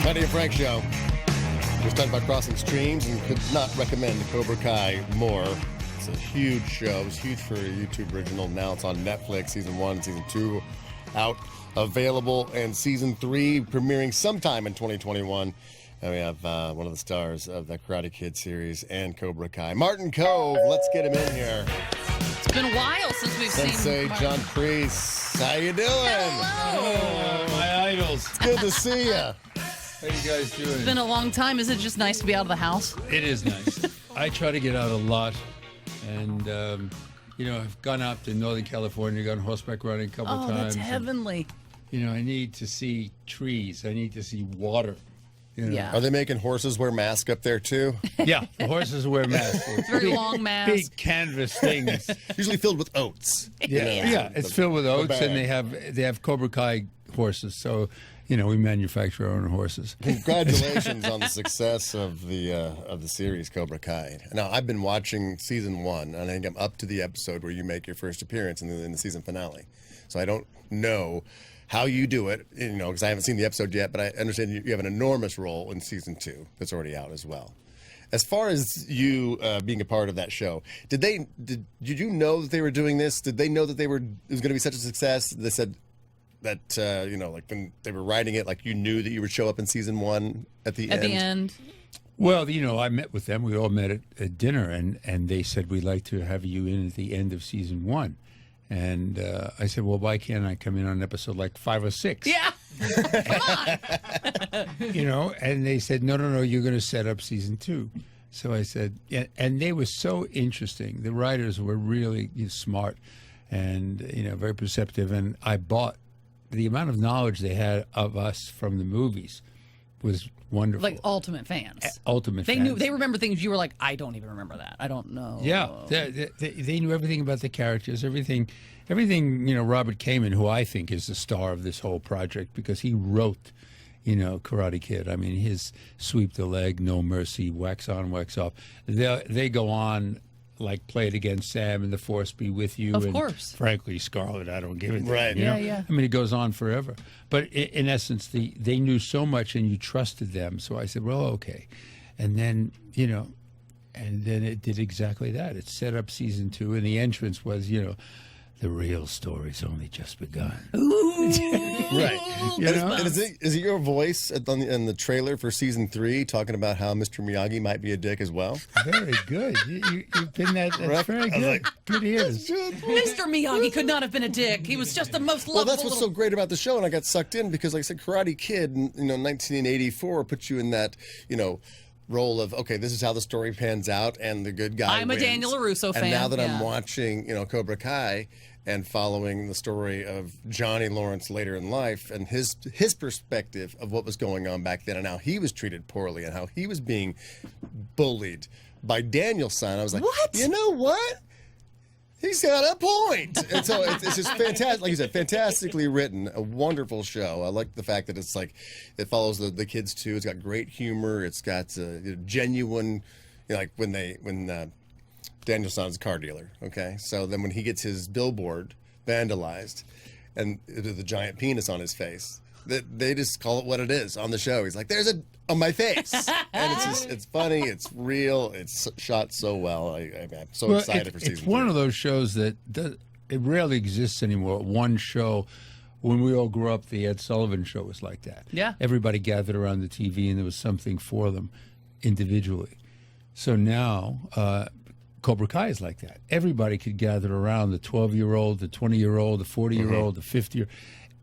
Heidi and Frank show. We're talking about crossing streams and could not recommend Cobra Kai more. It's a huge show. It was huge for a YouTube original. Now it's on Netflix. Season 1 and Season 2 out, available, and Season 3 premiering sometime in 2021. And we have one of the stars of the Karate Kid series and Cobra Kai, Martin Kove. Let's get him in here. It's been a while since we've Sensei seen John Kreese. How you doing? Hello. My idols. It's good to see you. How you guys doing? It's been a long time. Is it just nice to be out of the house? It is nice. I try to get out a lot, and I've gone out to Northern California, gone horseback running a couple Oh, times. that's heavenly. And, I need to see trees. I need to see water. Yeah. Are they making horses wear masks up there too? Yeah, the horses wear masks. Very long mask. Big canvas things. Usually filled with oats. Yeah, it's filled with oats, bag. and they have Cobra Kai horses. So, we manufacture our own horses. Congratulations on the success of the series Cobra Kai. Now, I've been watching Season 1, and I think I'm up to the episode where you make your first appearance in the season finale. So I don't know how you do it, because I haven't seen the episode yet, but I understand you have an enormous role in Season 2 that's already out as well. As far as you being a part of that show, did you know that they were doing this? Did they know that it was going to be such a success? They said that, like when they were writing it, like you knew that you would show up in Season 1 at the end? At the end. Well, I met with them. We all met at dinner, and they said, we'd like to have you in at the end of Season 1. And I said, well, why can't I come in on an episode like 5 or 6? Yeah. Come on. And they said, no, you're going to set up Season 2. So I said, yeah, and they were so interesting. The writers were really smart and, very perceptive. And I bought the amount of knowledge they had of us from the movies was wonderful. Like ultimate fans. Ultimate They fans. knew. They remember things you were like, I don't even remember that. I don't know. Yeah, they knew everything about the characters, everything. Robert Kamen, who I think is the star of this whole project because he wrote, Karate Kid. I mean, his sweep the leg, no mercy, wax on, wax off. They go on like Play It Again, Sam, and The Force Be With You. Of and course. Frankly, Scarlet, I don't give it. Right. Yeah. I mean, it goes on forever. But in essence, they knew so much, and you trusted them. So I said, well, okay. And then, and then it did exactly that. It set up Season 2, and the entrance was, the real story's only just begun. Right. And is it your voice in the trailer for Season 3 talking about how Mr. Miyagi might be a dick as well? Very good. You've been that's very good. Good ears. Mr. Miyagi could not have been a dick. He was just the most lovable. Well, that's what's so great about the show, and I got sucked in because, like I said, Karate Kid, 1984, put you in that, role of, okay, this is how the story pans out, and the good guy I'm a wins. Daniel LaRusso fan. And now that I'm yeah. watching, Cobra Kai and following the story of Johnny Lawrence later in life and his perspective of what was going on back then and how he was treated poorly and how he was being bullied by Daniel-san, I was like, What? You know what? He's got a point. And so it's just fantastic. Like you said, fantastically written, a wonderful show. I like the fact that it's like, it follows the kids too. It's got great humor. It's got genuine, like when Daniel-san's a car dealer, okay? So then when he gets his billboard vandalized and the giant penis on his face, they just call it what it is on the show. He's like, there's a on my face. And it's funny, it's real, it's shot so well. I'm so excited for Season 3. It's one of those shows that it rarely exists anymore. One show, when we all grew up, the Ed Sullivan Show was like that. Yeah. Everybody gathered around the TV and there was something for them individually. So now, Cobra Kai is like that. Everybody could gather around, the 12-year-old, the 20-year-old, the 40-year-old, the 50-year-old.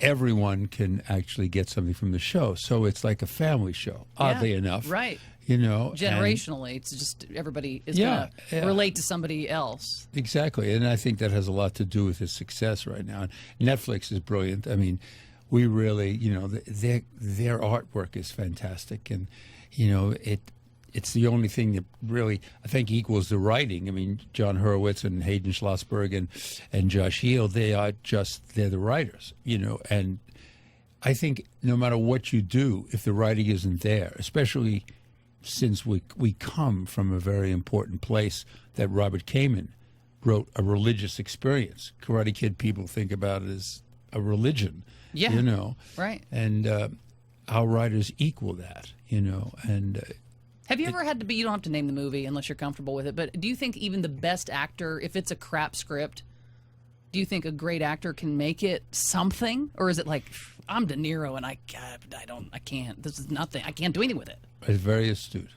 Everyone can actually get something from the show. So it's like a family show, oddly enough. Right. Generationally, it's just everybody is going to relate to somebody else. Exactly. And I think that has a lot to do with its success right now. And Netflix is brilliant. I mean, we really, their artwork is fantastic. And, it's the only thing that really, I think, equals the writing. I mean, John Hurwitz and Hayden Schlossberg and Josh Heel, they're the writers, and I think no matter what you do, if the writing isn't there, especially since we come from a very important place that Robert Kamen wrote a religious experience. Karate Kid people think about it as a religion, Yeah. you know. Right. And our writers equal that, and. Have you ever had to be, you don't have to name the movie unless you're comfortable with it, but do you think even the best actor, if it's a crap script, do you think a great actor can make it something? Or is it like, I'm De Niro and I can't, this is nothing, I can't do anything with it? It's very astute.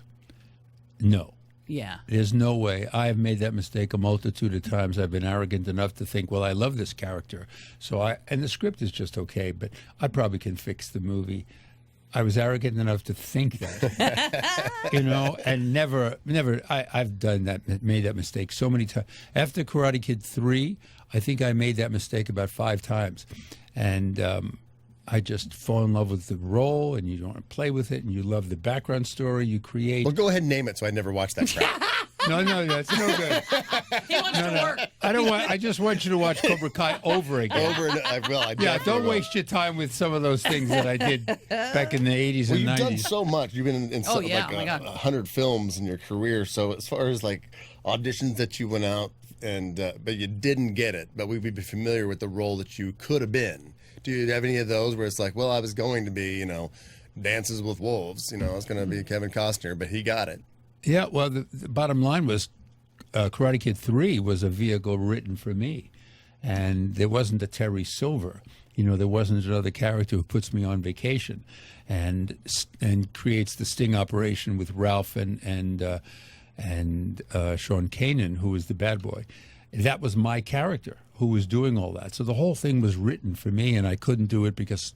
No. Yeah. There's no way. I have made that mistake a multitude of times. I've been arrogant enough to think, well, I love this character. And the script is just okay, but I probably can fix the movie. I was arrogant enough to think that, and never. I've done that, made that mistake so many times. After Karate Kid 3, I think I made that mistake about 5 times, and I just fall in love with the role, and you don't want to play with it, and you love the background story you create. Well, go ahead and name it, so I never watch that crap. No, that's no good. He wants to work. I don't want. I just want you to watch Cobra Kai over again. I will. Yeah, don't waste your time with some of those things that I did back in the 80s well, and 90s. You've done so much. You've been in oh, yeah. 100 films in your career. So as far as like auditions that you went out and but you didn't get it, but we'd be familiar with the role that you could have been. Do you have any of those where it's like, well, I was going to be, Dances with Wolves. I was going to be Kevin Costner, but he got it. Yeah, well, the bottom line was Karate Kid 3 was a vehicle written for me. And there wasn't a Terry Silver. There wasn't another character who puts me on vacation and creates the sting operation with Ralph and Sean Kanan, who was the bad boy. That was my character who was doing all that. So the whole thing was written for me, and I couldn't do it because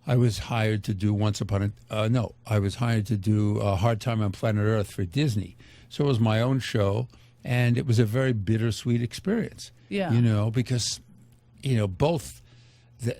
I was hired to do I was hired to do Hard Time on Planet Earth for Disney. So it was my own show, and it was a very bittersweet experience. Yeah. Because, both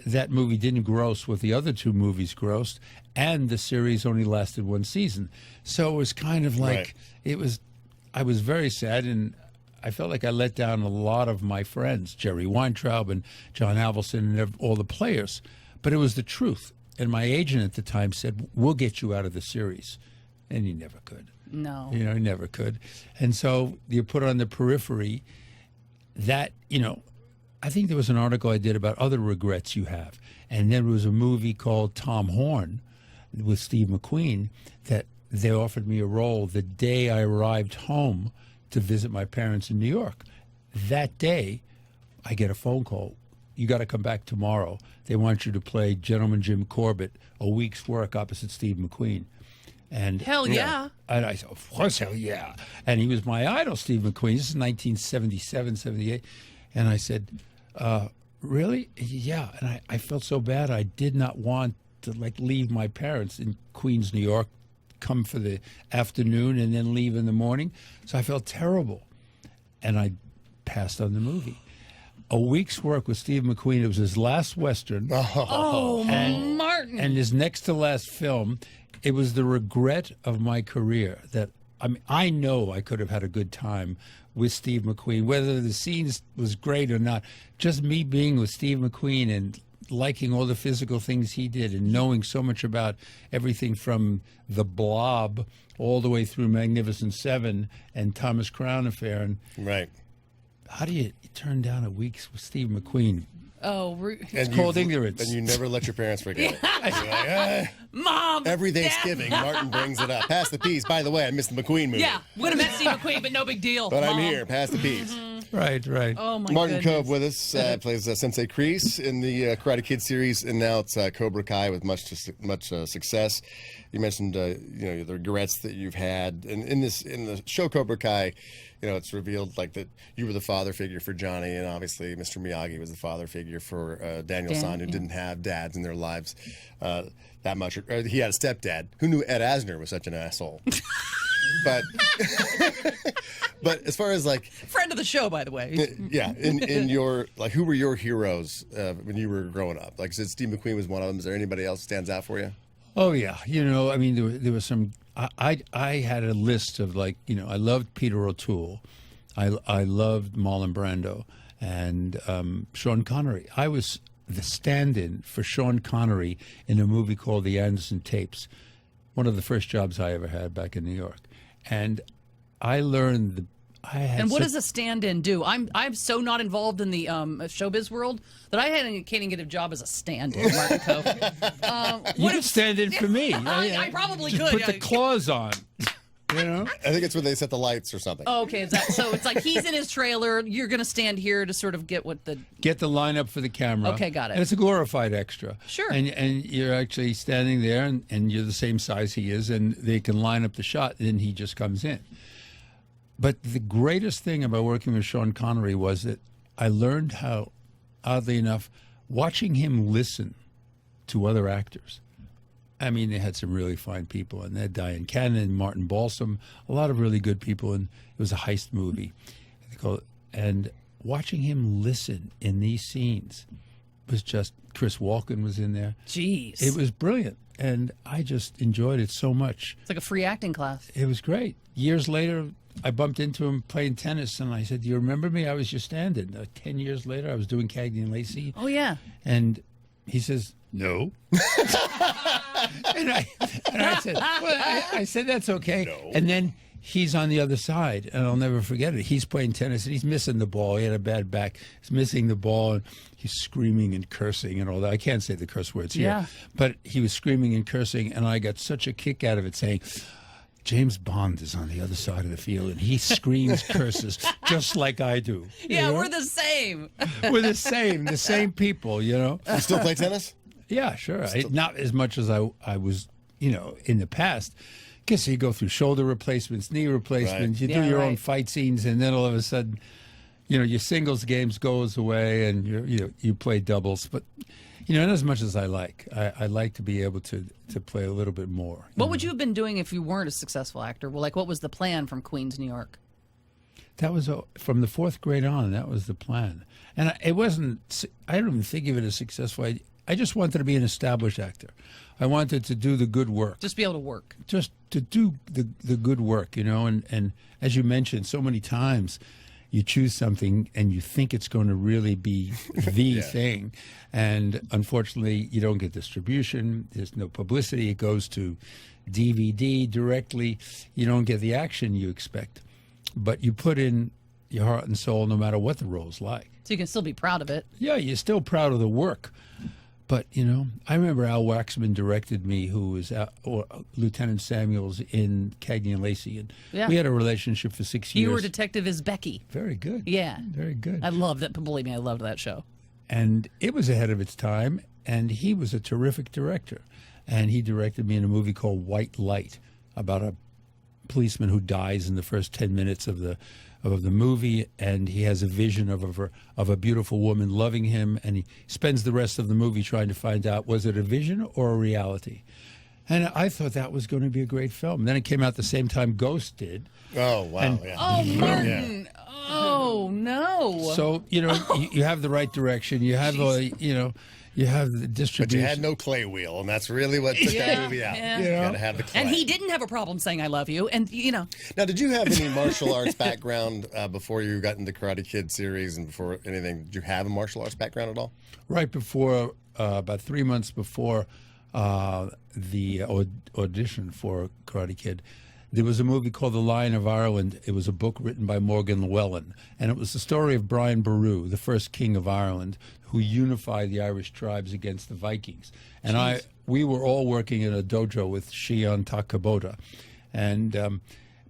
that movie didn't gross what the other 2 movies grossed, and the series only lasted 1 season. So it was kind of like, I was very sad, and I felt like I let down a lot of my friends, Jerry Weintraub and John Avildsen and all the players. But it was the truth. And my agent at the time said, we'll get you out of the series. And he never could. No. He never could. And so you put on the periphery that, I think there was an article I did about other regrets you have. And there was a movie called Tom Horn with Steve McQueen that they offered me a role the day I arrived home to visit my parents in New York. That day, I get a phone call. You got to come back tomorrow. They want you to play Gentleman Jim Corbett, a week's work opposite Steve McQueen. And hell yeah. And I said, of course, hell yeah. And he was my idol, Steve McQueen. This is 1977, 78. And I said, really? Yeah. And I felt so bad. I did not want to leave my parents in Queens, New York, come for the afternoon and then leave in the morning. So I felt terrible. And I passed on the movie. A week's work with Steve McQueen. It was his last Western. Martin. And his next to last film. It was the regret of my career that, I know I could have had a good time with Steve McQueen, whether the scenes was great or not. Just me being with Steve McQueen and liking all the physical things he did and knowing so much about everything from The Blob all the way through Magnificent Seven and Thomas Crown Affair. And right. How do you turn down a week with Steve McQueen? Oh, it's called ignorance. And you never let your parents forget it. You're like, Mom! Every Thanksgiving, Martin brings it up. Pass the peas. By the way, I missed the McQueen movie. Yeah, would have met Steve McQueen, but no big deal. But Mom. I'm here. Pass the peas. Mm-hmm. Right. Oh, my Martin goodness. Kove with us, plays Sensei Kreese in the Karate Kid series, and now it's Cobra Kai with much success. You mentioned the regrets that you've had, and in the show Cobra Kai, it's revealed that you were the father figure for Johnny, and obviously Mr. Miyagi was the father figure for Daniel-san, who didn't have dads in their lives that much. Or he had a stepdad. Who knew Ed Asner was such an asshole? But as far as friend of the show, by the way. Yeah, in your who were your heroes when you were growing up? Like I said, Steve McQueen was one of them. Is there anybody else that stands out for you? Oh yeah, there was some. I had a list of I loved Peter O'Toole, I loved Marlon Brando, and Sean Connery. I was the stand-in for Sean Connery in a movie called The Anderson Tapes, one of the first jobs I ever had back in New York. And I learned I had. And what does a stand-in do? I'm so not involved in the showbiz world that I can't even get a job as a stand-in, Martin Cove. You could stand in for me. I probably just could. put the claws on. You know? I think it's where they set the lights or something. Oh, okay. So it's like he's in his trailer. You're going to stand here to sort of get the lineup for the camera. Okay, got it. And it's a glorified extra. Sure. And you're actually standing there, and you're the same size he is, and they can line up the shot, and then he just comes in. But the greatest thing about working with Sean Connery was that I learned how, oddly enough, watching him listen to other actors. I mean, they had some really fine people, and they had Diane Cannon, Martin Balsam, a lot of really good people, and it was a heist movie. And watching him listen in these scenes was just, Chris Walken was in there. Jeez. It was brilliant, and I just enjoyed it so much. It's like a free acting class. It was great. Years later, I bumped into him playing tennis, and I said, "Do you remember me? I was your stand-in." 10 years later, I was doing Cagney and Lacey. Oh, yeah. And he says, "No." and I said, "Well, I said that's okay." No. And then he's on the other side, and I'll never forget it. He's playing tennis, and he's missing the ball. He had a bad back. He's missing the ball, and he's screaming and cursing and all that. I can't say the curse words here. Yeah. But he was screaming and cursing, and I got such a kick out of it, saying, James Bond is on the other side of the field, and he screams curses just like I do. Yeah, you know? we're the same. We're the same people, you know. You still play tennis? Yeah, sure. Not as much as I was, in the past. Guess you go through shoulder replacements, knee replacements. Right. You do your own fight scenes, and then all of a sudden, your singles games goes away, and you play doubles. But not as much as I like. I like to be able to play a little bit more. What would you have been doing if you weren't a successful actor? Well, what was the plan from Queens, New York? That was from the fourth grade on. That was the plan, and it wasn't. I don't even think of it as successful. I just wanted to be an established actor. I wanted to do the good work. Just be able to work. Just to do the good work, and as you mentioned so many times, you choose something and you think it's going to really be the thing. And unfortunately, you don't get distribution. There's no publicity. It goes to DVD directly. You don't get the action you expect. But you put in your heart and soul no matter what the role's like. So you can still be proud of it. Yeah, you're still proud of the work. But, I remember Al Waxman directed me, who was Lieutenant Samuels in Cagney and Lacey. And we had a relationship for 6 years. You were Detective as Becky. Very good. Yeah. Very good. I love that. Believe me, I loved that show. And it was ahead of its time, and he was a terrific director. And he directed me in a movie called White Light about a policeman who dies in the first 10 minutes of the movie, and he has a vision of a beautiful woman loving him, and he spends the rest of the movie trying to find out, was it a vision or a reality? And I thought that was going to be a great film. And then it came out the same time Ghost did. Oh, wow. Yeah. Oh, Martin. Yeah. Oh, no. So, you have the right direction. You have, you have the distribution. But you had no clay wheel, and that's really what took that movie out. Yeah. You got to have the clay. And he didn't have a problem saying I love you. And, Now, did you have any martial arts background before you got into Karate Kid series and before anything? Did you have a martial arts background at all? Right before, about 3 months before the audition for Karate Kid, there was a movie called The Lion of Ireland. It was a book written by Morgan Llewellyn, and it was the story of Brian Boru, the first king of Ireland, who unified the Irish tribes against the Vikings. And we were all working in a dojo with Shion Takabota, and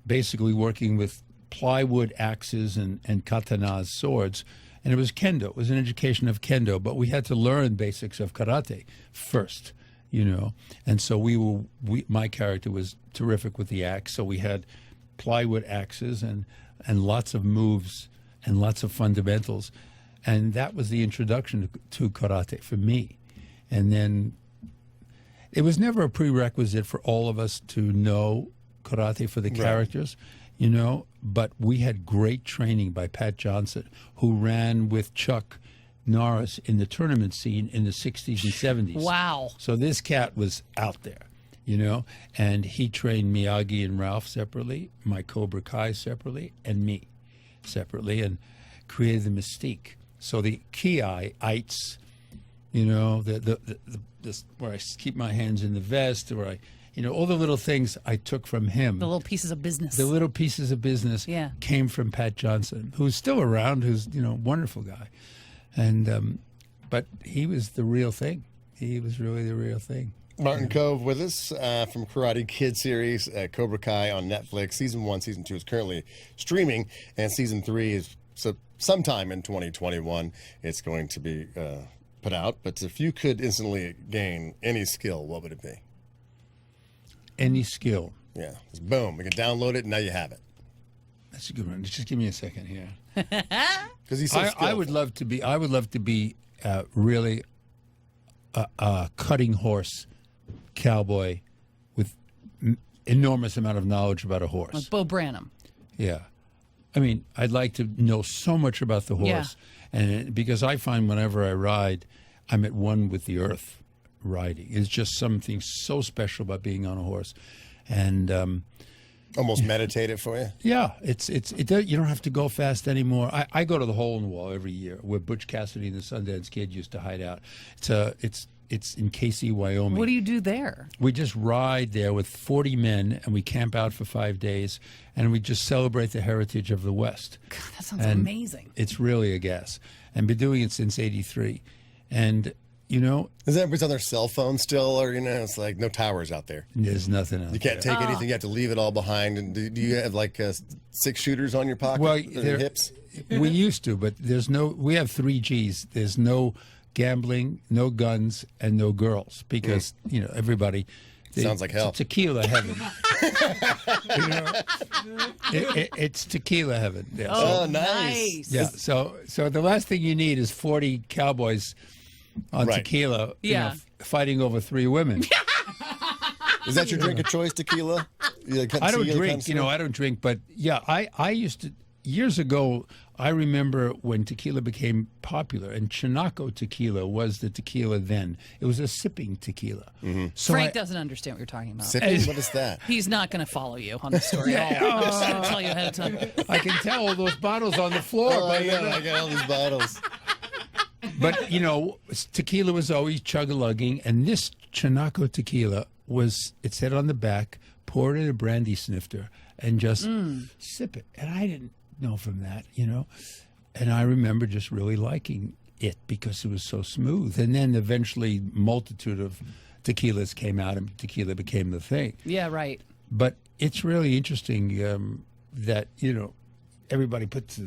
basically working with plywood axes and katanas, swords. And it was kendo. It was an education of kendo, but we had to learn basics of karate first. And so my character was terrific with the axe. So we had plywood axes and lots of moves and lots of fundamentals. And that was the introduction to karate for me. And then it was never a prerequisite for all of us to know karate for the characters, but we had great training by Pat Johnson, who ran with Chuck Norris in the tournament scene in the 60s and 70s. Wow. So this cat was out there, and he trained Miyagi and Ralph separately, my Cobra Kai separately, and me separately, and created the mystique. So the kiaites, this where I keep my hands in the vest, where all the little things I took from him. The little pieces of business. The little pieces of business came from Pat Johnson, who's still around, who's, a wonderful guy. And, but he was the real thing. He was really the real thing. Martin Kove with us from Karate Kid series, Cobra Kai on Netflix. Season 1, Season 2 is currently streaming, and Season 3 is sometime in 2021 it's going to be put out. But if you could instantly gain any skill, what would it be? Any skill. Yeah. Just boom. We can download it, and now you have it. That's a good one. Just give me a second here. Because he's so skillful. I would love to be really a cutting horse cowboy with enormous amount of knowledge about a horse. Like Bo Branham. Yeah. I mean, I'd like to know so much about the horse. Yeah. And because I find whenever I ride, I'm at one with the earth riding. It's just something so special about being on a horse. And almost meditative for you. yeah, you don't have to go fast anymore. I go to the Hole in the Wall every year where Butch Cassidy and the Sundance Kid used to hide out. It's in Casey, Wyoming. What do you do there? We just ride there with 40 men, and we camp out for 5 days, and we just celebrate the heritage of the West. God, that sounds amazing. It's really a gas. And been doing it since '83. And, Is everybody's on their cell phone still, or, it's like no towers out there? there's nothing else. You can't take anything. You have to leave it all behind. And do you have like 6 shooters on your pocket? Well, your hips? We used to, but we have 3 Gs. There's no gambling, no guns, and no girls because, everybody. Sounds like hell. Tequila heaven. It's tequila heaven. Yeah. Oh, nice. Yeah. So the last thing you need is 40 cowboys on tequila, fighting over 3 women. Is that your drink of choice, tequila? I don't drink. I don't drink. But yeah, I used to years ago. I remember when tequila became popular, and Chinaco tequila was the tequila then. It was a sipping tequila. Mm-hmm. So Frank doesn't understand what you're talking about. Sipping? What is that? He's not going to follow you on the story at all. I'm just going to tell you ahead of time. I can tell all those bottles on the floor. I got all these bottles. But, tequila was always chug-a-lugging, and this Chinaco tequila it said on the back, pour it in a brandy snifter and just sip it. And I didn't know from that, And I remember just really liking it because it was so smooth. And then eventually multitude of tequilas came out and tequila became the thing. Yeah, right. But it's really interesting that, everybody puts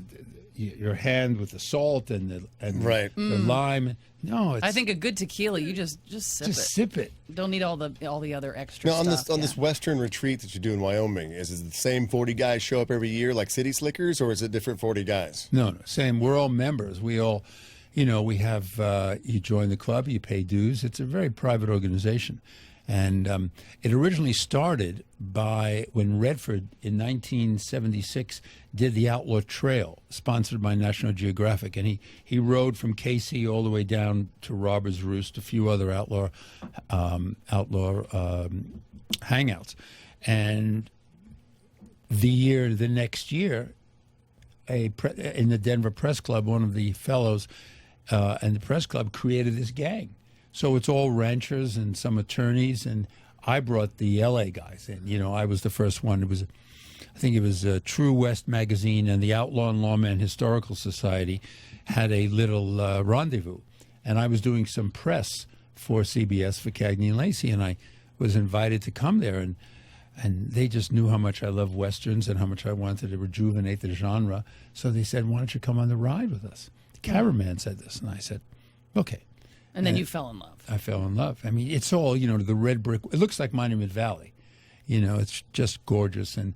your hand with the salt and the lime. No, I think a good tequila, you just sip it. Don't need all the other extra now, stuff. on this Western retreat that you do in Wyoming, is it the same 40 guys show up every year like City Slickers, or is it different 40 guys? No, same. We're all members. We all, we have, you join the club, you pay dues. It's a very private organization. And it originally started by when Redford in 1976 did the Outlaw Trail, sponsored by National Geographic. And he rode from KC all the way down to Robber's Roost, a few other outlaw hangouts. And the next year, in the Denver Press Club, one of the fellows and the press club created this gang. So it's all ranchers and some attorneys, and I brought the LA guys in. I was the first one. I think it was True West magazine and the Outlaw and Lawman Historical Society had a little rendezvous, and I was doing some press for CBS for Cagney and Lacey, and I was invited to come there, and they just knew how much I love Westerns and how much I wanted to rejuvenate the genre. So they said, "Why don't you come on the ride with us?" The cameraman said this, and I said, "Okay." And then you fell in love. I fell in love. I mean, it's all, the red brick. It looks like Monument Valley. It's just gorgeous. And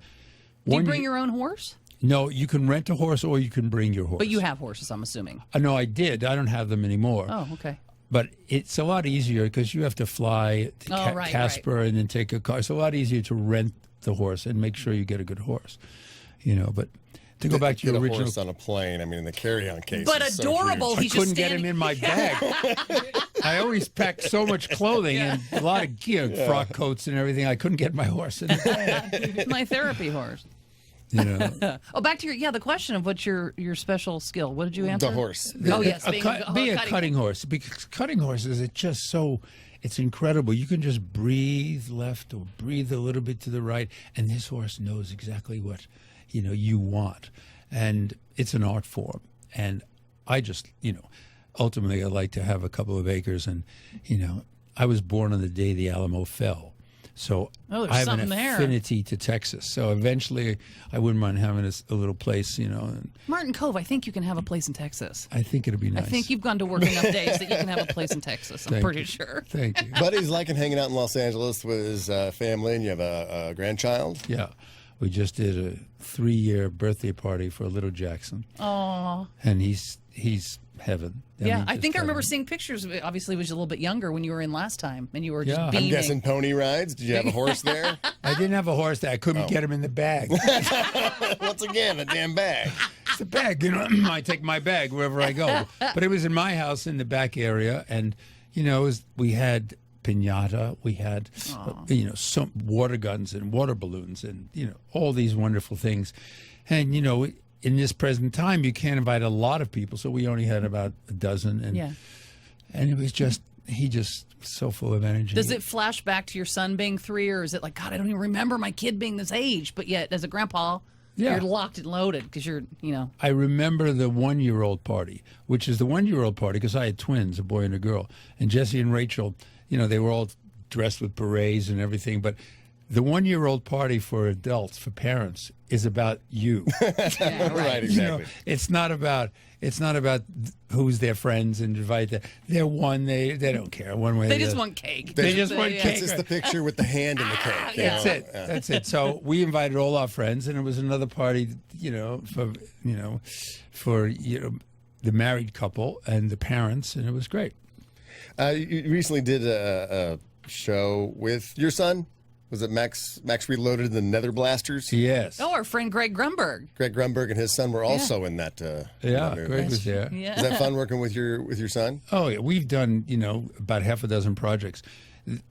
do you bring your own horse? No, you can rent a horse or you can bring your horse. But you have horses, I'm assuming. No, I did. I don't have them anymore. Oh, okay. But it's a lot easier because you have to fly to Casper and then take a car. It's a lot easier to rent the horse and make sure you get a good horse. But to go back to your original horse on a plane, in the carry-on case. But is adorable. So I couldn't get him in my bag. I always packed so much clothing and a lot of frock coats and everything. I couldn't get my horse in the bag. My therapy horse. You know, Oh, back to the question of what's your special skill. What did you answer? The horse. Oh, yes, be a cutting horse, because cutting horses are just so. It's incredible. You can just breathe left or breathe a little bit to the right, and this horse knows exactly what you want, and it's an art form. And I just ultimately I'd like to have a couple of acres, and I was born on the day the Alamo fell. So I have an affinity to Texas. So eventually, I wouldn't mind having a little place, Martin Cove, I think you can have a place in Texas. I think it'd be nice. I think you've gone to work enough days that you can have a place in Texas. I'm pretty sure. Thank you. But he's liking hanging out in Los Angeles with his family, and you have a grandchild. Yeah. We just did a 3-year birthday party for little Jackson. Oh. And he's heaven. I think I remember seeing pictures. Obviously, he was a little bit younger when you were in last time, and you were just beaming. I'm guessing pony rides. Did you have a horse there? I didn't have a horse there. I couldn't get him in the bag. Once again, a damn bag. It's a bag. I take my bag wherever I go. But it was in my house in the back area, and we had piñata. We had some water guns and water balloons, and all these wonderful things. And in this present time, you can't invite a lot of people, so we only had about a dozen. And it was he just so full of energy. Does it flash back to your son being 3, or is it like, God, I don't even remember my kid being this age, but yet as a grandpa, you're locked and loaded because you're, I remember the 1-year-old party, which is the 1-year-old party because I had twins, a boy and a girl, and Jesse and Rachel, they were all dressed with berets and everything, but the 1-year-old party for adults, for parents, is about you. Right, exactly. It's not about who's their friends and invite them. They're one. They don't care one way. They just want cake. They just want cake. It's just the picture with the hand in the cake. That's it. That's it. So we invited all our friends, and it was another party, for the married couple and the parents, and it was great. You recently did a show with your son. Was it Max Reloaded, the Nether Blasters? Yes. Oh, our friend Greg Grunberg. Greg Grunberg and his son were also in that. Greg was there. Yeah. Is that fun working with your son? Oh yeah, we've done about half a dozen projects.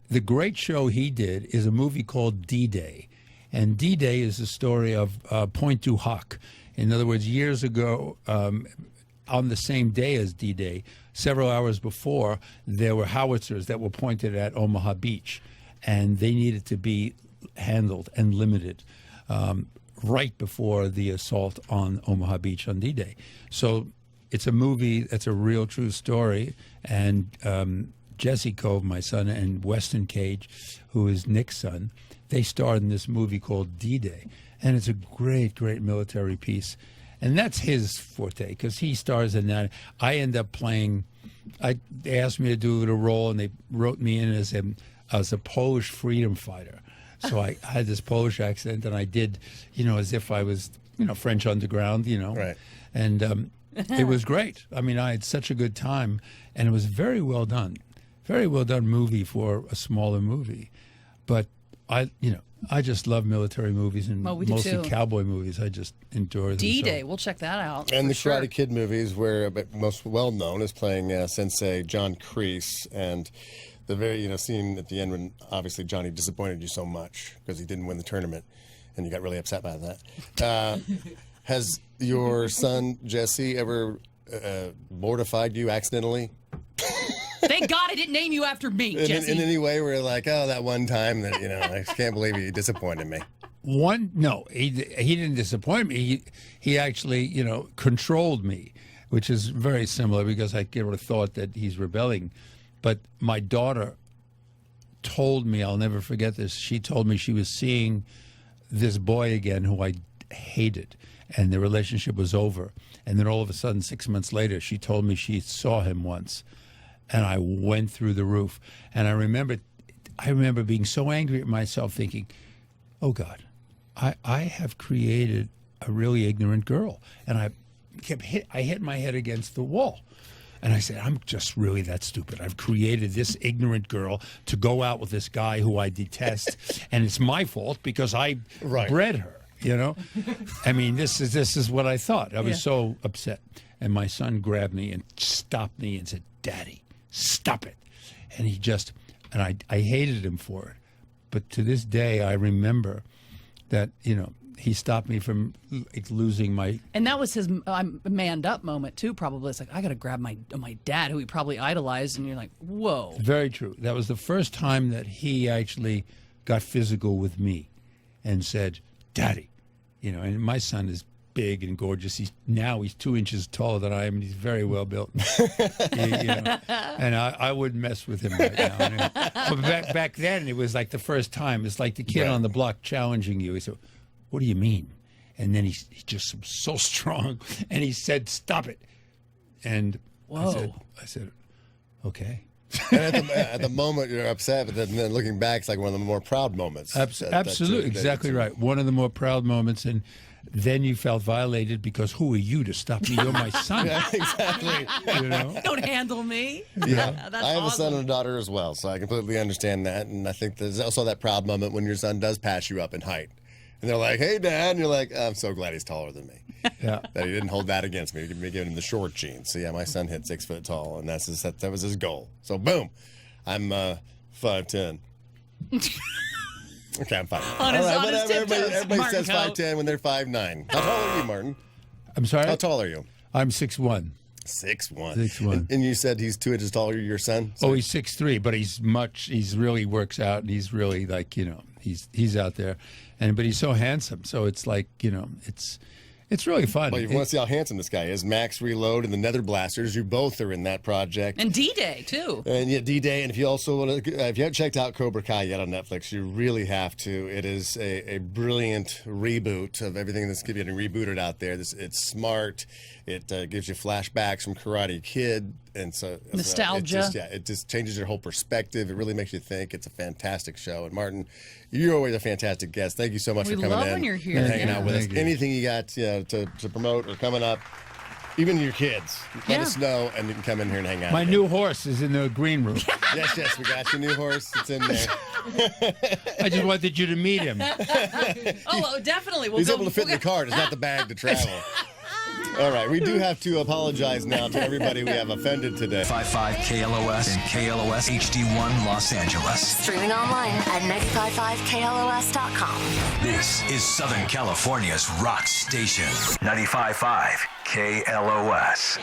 The great show he did is a movie called D-Day, and D-Day is the story of Pointe du Hoc. In other words, years ago, on the same day as D-Day, several hours before, there were howitzers that were pointed at Omaha Beach. And they needed to be handled and limited right before the assault on Omaha Beach on D-Day. So it's a movie that's a real, true story. And Jesse Cove, my son, and Weston Cage, who is Nick's son, they starred in this movie called D-Day. And it's a great, great military piece. And that's his forte, because he stars in that. I end up playing, they asked me to do a little role, and they wrote me in as a Polish freedom fighter. So I had this Polish accent, and I did, as if I was, French underground, Right. And it was great. I mean, I had such a good time, and it was very well done. Very well done movie for a smaller movie. But I just love military movies and mostly cowboy movies. I just enjoy them. D-Day, we'll check that out. And the sure. Karate Kid movies, where most well known is playing Sensei John Kreese, and the very scene at the end when obviously Johnny disappointed you so much because he didn't win the tournament, and you got really upset by that. Has your son Jesse ever mortified you accidentally? Thank God I didn't name you after me, Jesse. In any way, where you're like, oh, that one time that I can't believe you disappointed me. No, he didn't disappoint me. He actually controlled me, which is very similar because I would have thought that he's rebelling. But my daughter told me, I'll never forget this, she told me she was seeing this boy again who I hated, and the relationship was over. And then all of a sudden, 6 months later, she told me she saw him once, and I went through the roof. And I remember being so angry at myself, thinking, oh, God, I have created a really ignorant girl. And I hit my head against the wall. And I said, I'm just really that stupid. I've created this ignorant girl to go out with this guy who I detest, and it's my fault because I bred her, I mean, this is what I thought. I was so upset. And my son grabbed me and stopped me and said, Daddy, stop it. And I hated him for it. But to this day, I remember that, he stopped me from losing my. And that was his manned up moment too. Probably it's like I got to grab my dad, who he probably idolized, and you're like, whoa. Very true. That was the first time that he actually got physical with me, and said, "Daddy," And my son is big and gorgeous. He's 2 inches taller than I am, and he's very well built. And I wouldn't mess with him right now. But back then, it was like the first time. It's like the kid on the block challenging you. He said, "What do you mean?" And then he just was so strong, and he said, "Stop it." And whoa. I said, "Okay." And at the moment you're upset, but then looking back, it's like one of the more proud moments. Absolutely, exactly right. One of the more proud moments, and then you felt violated because who are you to stop me? You're my son. Yeah, exactly. Don't handle me. Yeah, That's I have awesome. a son and a daughter as well, so I completely understand that. And I think there's also that proud moment when your son does pass you up in height. And they're like, "Hey, Dad," and you're like, "I'm so glad he's taller than me." Yeah. That he didn't hold that against me. He gave him the short genes. So yeah, my son hit 6 foot tall, and that was his goal. So boom, I'm 5'10". Okay, I'm fine. On his Everybody Martin says Coat. 5'10" when they're 5'9". How tall are you, Martin? I'm sorry? How tall are you? I'm 6'1". 6'1". 6'1". And you said he's 2 inches taller, your son? Oh, he's 6'3", but he's really works out, and he's really like, he's out there. But he's so handsome. So it's like, it's really fun. Well, you want to see how handsome this guy is. Max Reload and the Nether Blasters, you both are in that project. And D-Day too. And yeah, D-Day. And if you also want to, if you haven't checked out Cobra Kai yet on Netflix, you really have to. It is a brilliant reboot of everything that's getting rebooted out there. It's smart. It gives you flashbacks from Karate Kid, and so nostalgia. It just changes your whole perspective. It really makes you think. It's a fantastic show. And Martin, you're always a fantastic guest. Thank you so much for coming in. We love when you're here. And hanging out with us. Thank you. Anything you got to promote or coming up, even your kids, let us know, and you can come in here and hang out. My new horse is in the green room. Yes, we got your new horse. It's in there. I just wanted you to meet him. Oh, definitely. He's able to fit in the car. It's not the bag to travel. All right, we do have to apologize now to everybody we have offended today. 95 KLOS and KLOS HD1 Los Angeles. Streaming online at 955KLOS.com. This is Southern California's rock station. 95.5 KLOS.